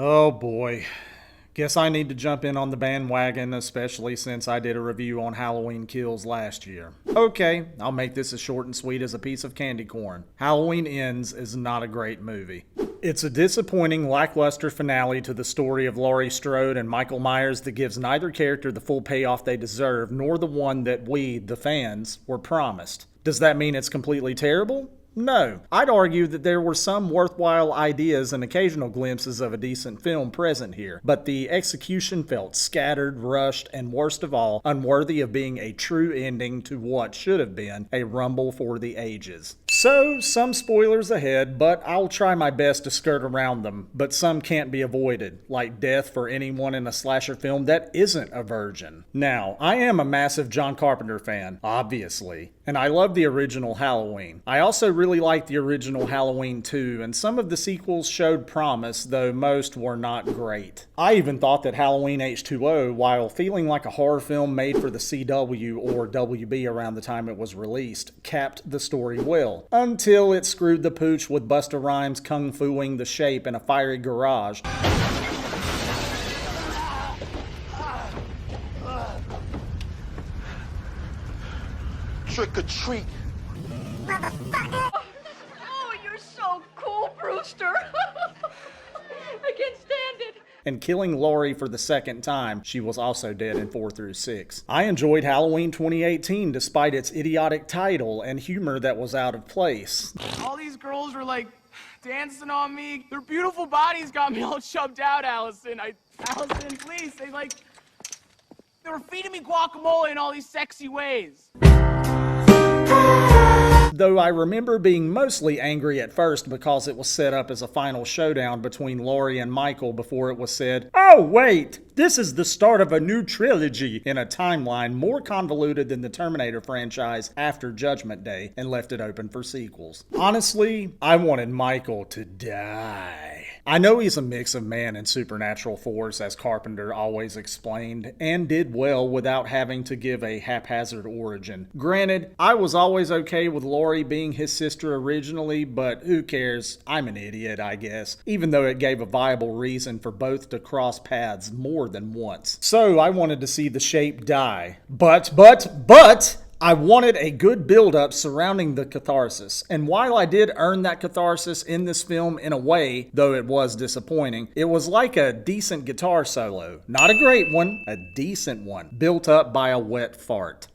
Oh boy. Guess I need to jump in on the bandwagon, especially since I did a review on Halloween Kills last year. Okay, I'll make this as short and sweet as a piece of candy corn. Halloween Ends is not a great movie. It's a disappointing, lackluster finale to the story of Laurie Strode and Michael Myers that gives neither character the full payoff they deserve, nor the one that we, the fans, were promised. Does that mean it's completely terrible? No. I'd argue that there were some worthwhile ideas and occasional glimpses of a decent film present here, but the execution felt scattered, rushed, and worst of all, unworthy of being a true ending to what should have been a rumble for the ages. So, some spoilers ahead, but I'll try my best to skirt around them, but some can't be avoided, like death for anyone in a slasher film that isn't a virgin. Now, I am a massive John Carpenter fan, obviously, and I love the original Halloween. I also really liked the original Halloween 2, and some of the sequels showed promise, though most were not great. I even thought that Halloween H2O, while feeling like a horror film made for the CW or WB around the time it was released, capped the story well. Until it screwed the pooch with Busta Rhymes kung-fuing the Shape in a fiery garage. Trick or treat. Oh, you're so cool, Brewster. I can't stand it. And killing Laurie for the second time. She was also dead in 4 through 6. I enjoyed Halloween 2018 despite its idiotic title and humor that was out of place. All these girls were like dancing on me. Their beautiful bodies got me all chubbed out, Allison. Allison, please. They were feeding me guacamole in all these sexy ways. Though I remember being mostly angry at first because it was set up as a final showdown between Laurie and Michael before it was said, "Oh wait, this is the start of a new trilogy," in a timeline more convoluted than the Terminator franchise after Judgment Day, and left it open for sequels. Honestly, I wanted Michael to die. I know he's a mix of man and supernatural force, as Carpenter always explained, and did well without having to give a haphazard origin. Granted, I was always okay with Laurie being his sister originally, but who cares? I'm an idiot, I guess, even though it gave a viable reason for both to cross paths more than once. So I wanted to see the Shape die. But, I wanted a good build-up surrounding the catharsis, and while I did earn that catharsis in this film in a way, though it was disappointing, it was like a decent guitar solo. Not a great one, a decent one, built up by a wet fart.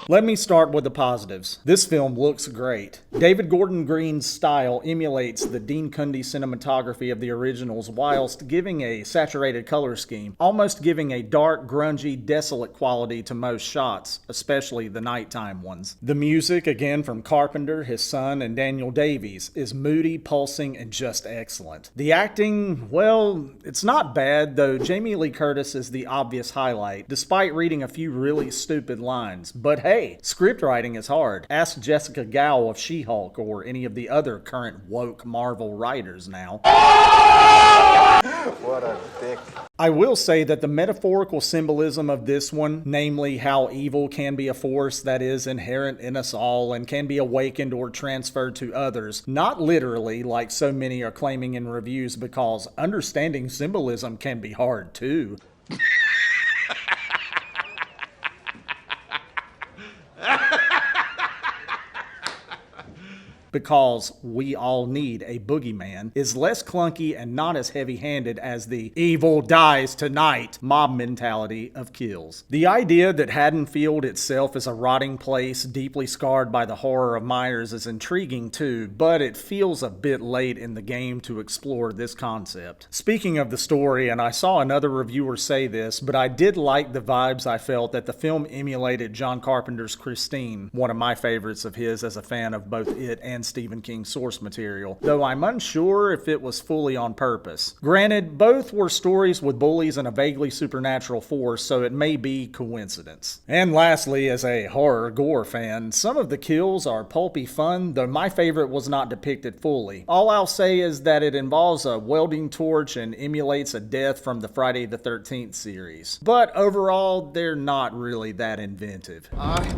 Let me start with the positives. This film looks great. David Gordon Green's style emulates the Dean Cundey cinematography of the originals whilst giving a saturated color scheme, almost giving a dark, grungy, desolate quality to most shots, especially the nighttime ones. The music, again from Carpenter, his son, and Daniel Davies, is moody, pulsing, and just excellent. The acting, well, it's not bad, though Jamie Lee Curtis is the obvious highlight, despite reading a few really stupid lines. But hey, script writing is hard. Ask Jessica Gao of She-Hulk or any of the other current woke Marvel writers now. What a dick. I will say that the metaphorical symbolism of this one, namely how evil can be a force that is inherent in us all and can be awakened or transferred to others, not literally like so many are claiming in reviews, because understanding symbolism can be hard too. Because we all need a boogeyman, is less clunky and not as heavy-handed as the evil dies tonight mob mentality of Kills. The idea that Haddonfield itself is a rotting place deeply scarred by the horror of Myers is intriguing too, but it feels a bit late in the game to explore this concept. Speaking of the story, and I saw another reviewer say this, but I did like the vibes I felt that the film emulated John Carpenter's Christine, one of my favorites of his as a fan of both it and Stephen King's source material, though I'm unsure if it was fully on purpose. Granted, both were stories with bullies and a vaguely supernatural force, so it may be coincidence. And lastly, as a horror gore fan, some of the kills are pulpy fun, though my favorite was not depicted fully. All I'll say is that it involves a welding torch and emulates a death from the Friday the 13th series. But overall, they're not really that inventive. I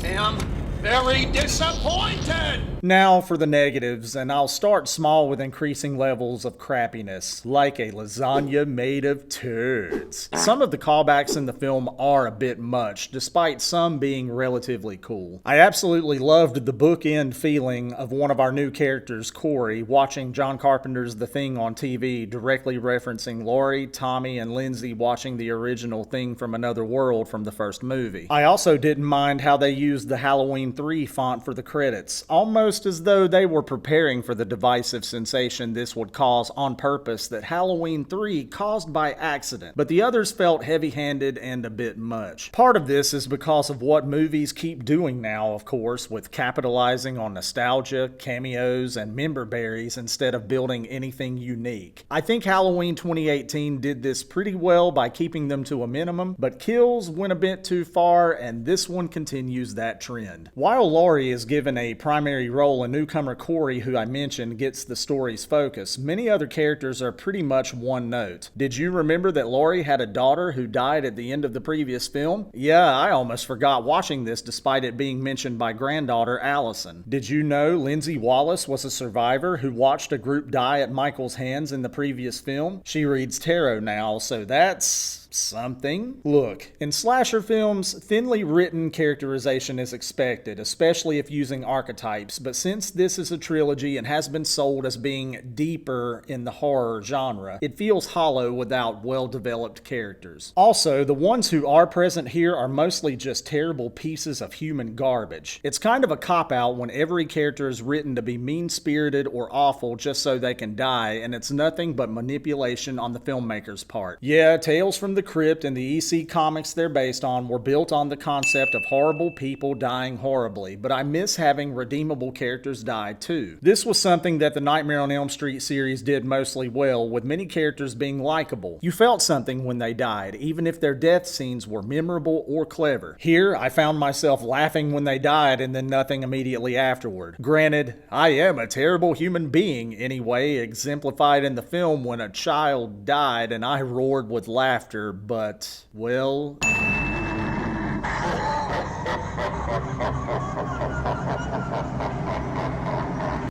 am Very disappointed! Now for the negatives, and I'll start small with increasing levels of crappiness, like a lasagna made of turds. Some of the callbacks in the film are a bit much, despite some being relatively cool. I absolutely loved the bookend feeling of one of our new characters, Corey, watching John Carpenter's The Thing on TV, directly referencing Laurie, Tommy, and Lindsay watching the original Thing from Another World from the first movie. I also didn't mind how they used the Halloween 3 font for the credits, almost as though they were preparing for the divisive sensation this would cause on purpose that Halloween 3 caused by accident, but the others felt heavy-handed and a bit much. Part of this is because of what movies keep doing now, of course, with capitalizing on nostalgia, cameos, and member berries instead of building anything unique. I think Halloween 2018 did this pretty well by keeping them to a minimum, but Kills went a bit too far, and this one continues that trend. While Laurie is given a primary role, and newcomer Corey, who I mentioned, gets the story's focus, many other characters are pretty much one note. Did you remember that Laurie had a daughter who died at the end of the previous film? Yeah, I almost forgot watching this despite it being mentioned by granddaughter Allison. Did you know Lindsay Wallace was a survivor who watched a group die at Michael's hands in the previous film? She reads tarot now, so that's something. Look, in slasher films, thinly written characterization is expected, especially if using archetypes, but since this is a trilogy and has been sold as being deeper in the horror genre, it feels hollow without well-developed characters. Also, the ones who are present here are mostly just terrible pieces of human garbage. It's kind of a cop-out when every character is written to be mean-spirited or awful just so they can die, and it's nothing but manipulation on the filmmaker's part. Yeah, Tales from the Crypt and the EC comics they're based on were built on the concept of horrible people dying horribly, but I miss having redeemable characters die too. This was something that the Nightmare on Elm Street series did mostly well, with many characters being likable. You felt something when they died, even if their death scenes were memorable or clever. Here, I found myself laughing when they died and then nothing immediately afterward. Granted, I am a terrible human being anyway, exemplified in the film when a child died and I roared with laughter, but, well...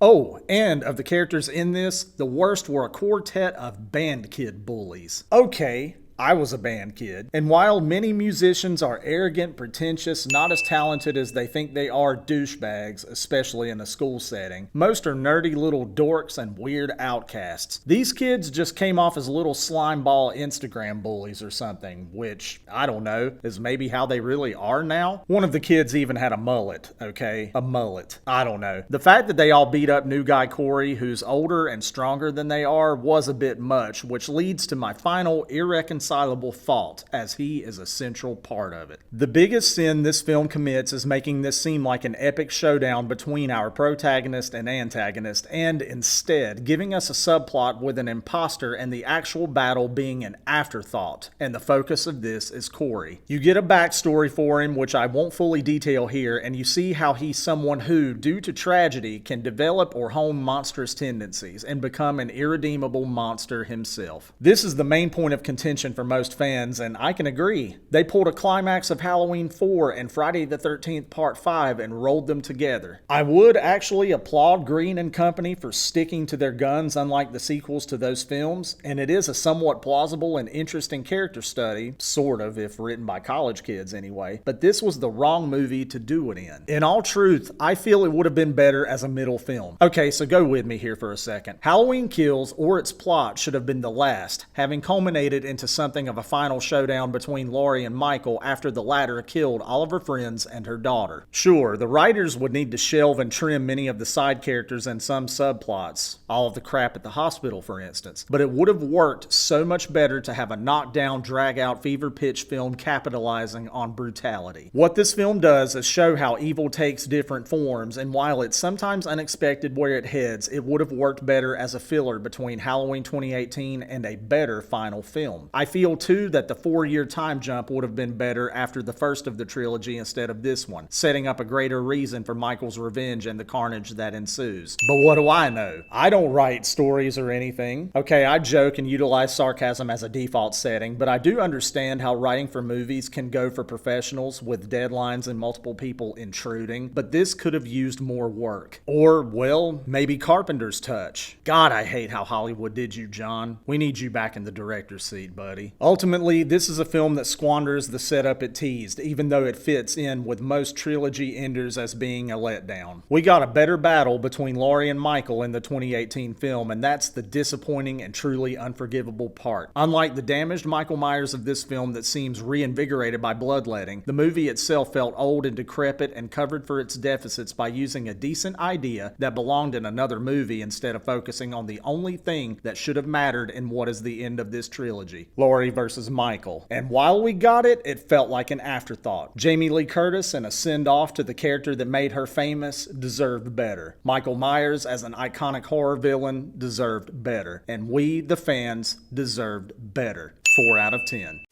Oh, and of the characters in this, the worst were a quartet of band kid bullies. Okay, I was a band kid, and while many musicians are arrogant, pretentious, not as talented as they think they are douchebags, especially in a school setting, most are nerdy little dorks and weird outcasts. These kids just came off as little slimeball Instagram bullies or something, which, I don't know, is maybe how they really are now? One of the kids even had a mullet, okay? A mullet. I don't know. The fact that they all beat up new guy Corey, who's older and stronger than they are, was a bit much, which leads to my final irreconcilable fault, as he is a central part of it. The biggest sin this film commits is making this seem like an epic showdown between our protagonist and antagonist, and instead giving us a subplot with an imposter and the actual battle being an afterthought, and the focus of this is Corey. You get a backstory for him, which I won't fully detail here, and you see how he's someone who, due to tragedy, can develop or hone monstrous tendencies and become an irredeemable monster himself. This is the main point of contention for most fans, and I can agree. They pulled a climax of Halloween 4 and Friday the 13th Part 5 and rolled them together. I would actually applaud Green and company for sticking to their guns unlike the sequels to those films, and it is a somewhat plausible and interesting character study, sort of, if written by college kids anyway, but this was the wrong movie to do it in. In all truth, I feel it would have been better as a middle film. Okay, so go with me here for a second. Halloween Kills, or its plot, should have been the last, having culminated into something of a final showdown between Laurie and Michael after the latter killed all of her friends and her daughter. Sure, the writers would need to shelve and trim many of the side characters and some subplots, all of the crap at the hospital for instance, but it would have worked so much better to have a knockdown, drag-out, fever-pitch film capitalizing on brutality. What this film does is show how evil takes different forms, and while it's sometimes unexpected where it heads, it would have worked better as a filler between Halloween 2018 and a better final film. I feel too that the 4-year time jump would have been better after the first of the trilogy instead of this one, setting up a greater reason for Michael's revenge and the carnage that ensues. But what do I know? I don't write stories or anything. Okay, I joke and utilize sarcasm as a default setting, but I do understand how writing for movies can go for professionals with deadlines and multiple people intruding, but this could have used more work. Or, well, maybe Carpenter's touch. God, I hate how Hollywood did you, John. We need you back in the director's seat, buddy. Ultimately, this is a film that squanders the setup it teased, even though it fits in with most trilogy enders as being a letdown. We got a better battle between Laurie and Michael in the 2018 film, and that's the disappointing and truly unforgivable part. Unlike the damaged Michael Myers of this film that seems reinvigorated by bloodletting, the movie itself felt old and decrepit and covered for its deficits by using a decent idea that belonged in another movie instead of focusing on the only thing that should have mattered in what is the end of this trilogy: Laurie versus Michael. And while we got it, it felt like an afterthought. Jamie Lee Curtis and a send-off to the character that made her famous deserved better. Michael Myers as an iconic horror villain deserved better. And we, the fans, deserved better. 4 out of 10.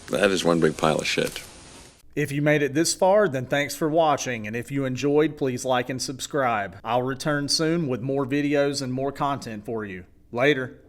That is one big pile of shit. If you made it this far, then thanks for watching, and if you enjoyed, please like and subscribe. I'll return soon with more videos and more content for you. Later.